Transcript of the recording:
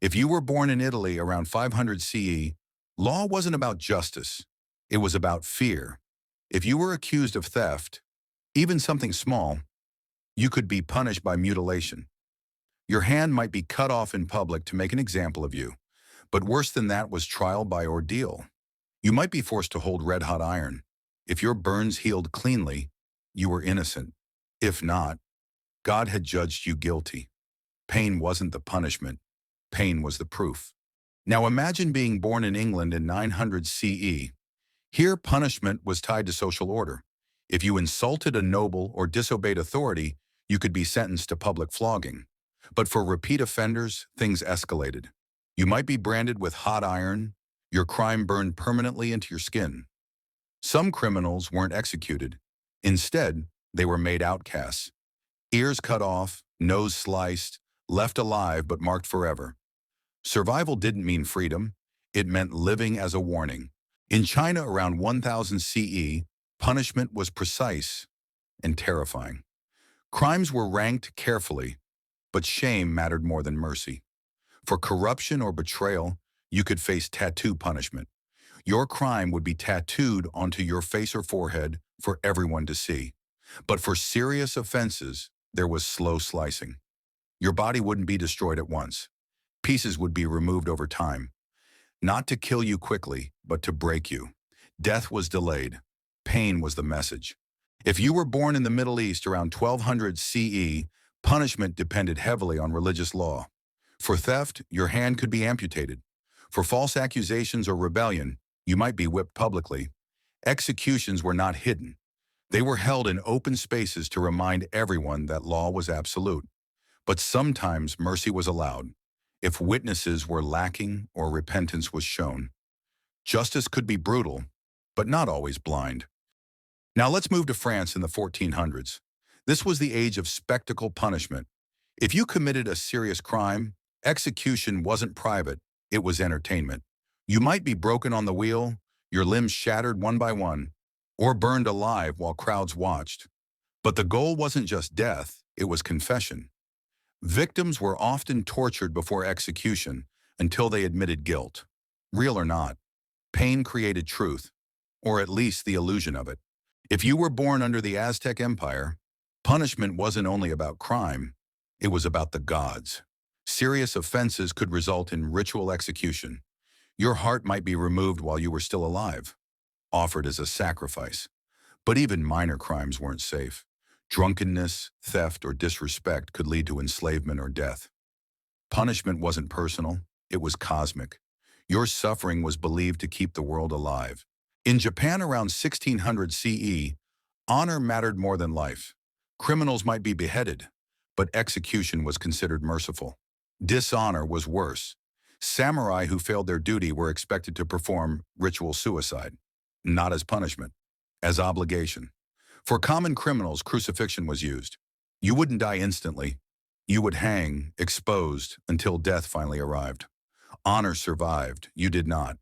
If you were born in Italy around 500 CE, law wasn't about justice. It was about fear. If you were accused of theft, even something small, you could be punished by mutilation. Your hand might be cut off in public to make an example of you. But worse than that was trial by ordeal. You might be forced to hold red-hot iron. If your burns healed cleanly, you were innocent. If not, God had judged you guilty. Pain wasn't the punishment. Pain was the proof. Now imagine being born in England in 900 CE. Here, punishment was tied to social order. If you insulted a noble or disobeyed authority, you could be sentenced to public flogging. But for repeat offenders, things escalated. You might be branded with hot iron, your crime burned permanently into your skin. Some criminals weren't executed. Instead, they were made outcasts. Ears cut off, nose sliced, left alive but marked forever. Survival didn't mean freedom. It meant living as a warning. In China around 1000 CE, punishment was precise and terrifying. Crimes were ranked carefully, but shame mattered more than mercy. For corruption or betrayal, you could face tattoo punishment. Your crime would be tattooed onto your face or forehead for everyone to see. But for serious offenses, there was slow slicing. Your body wouldn't be destroyed at once. Pieces would be removed over time. Not to kill you quickly, but to break you. Death was delayed. Pain was the message. If you were born in the Middle East around 1200 CE, punishment depended heavily on religious law. For theft, your hand could be amputated. For false accusations or rebellion, you might be whipped publicly. Executions were not hidden. They were held in open spaces to remind everyone that law was absolute. But sometimes mercy was allowed, if witnesses were lacking or repentance was shown. Justice could be brutal, but not always blind. Now let's move to France in the 1400s. This was the age of spectacle punishment. If you committed a serious crime, execution wasn't private, it was entertainment. You might be broken on the wheel, your limbs shattered one by one, or burned alive while crowds watched. But the goal wasn't just death, it was confession. Victims were often tortured before execution until they admitted guilt. Real or not, pain created truth, or at least the illusion of it. If you were born under the Aztec Empire, punishment wasn't only about crime, it was about the gods. Serious offenses could result in ritual execution. Your heart might be removed while you were still alive, offered as a sacrifice. But even minor crimes weren't safe. Drunkenness, theft, or disrespect could lead to enslavement or death. Punishment wasn't personal, it was cosmic. Your suffering was believed to keep the world alive. In Japan around 1600 CE, honor mattered more than life. Criminals might be beheaded, but execution was considered merciful. Dishonor was worse. Samurai who failed their duty were expected to perform ritual suicide, not as punishment, as obligation. For common criminals, crucifixion was used. You wouldn't die instantly. You would hang, exposed, until death finally arrived. Honor survived, you did not.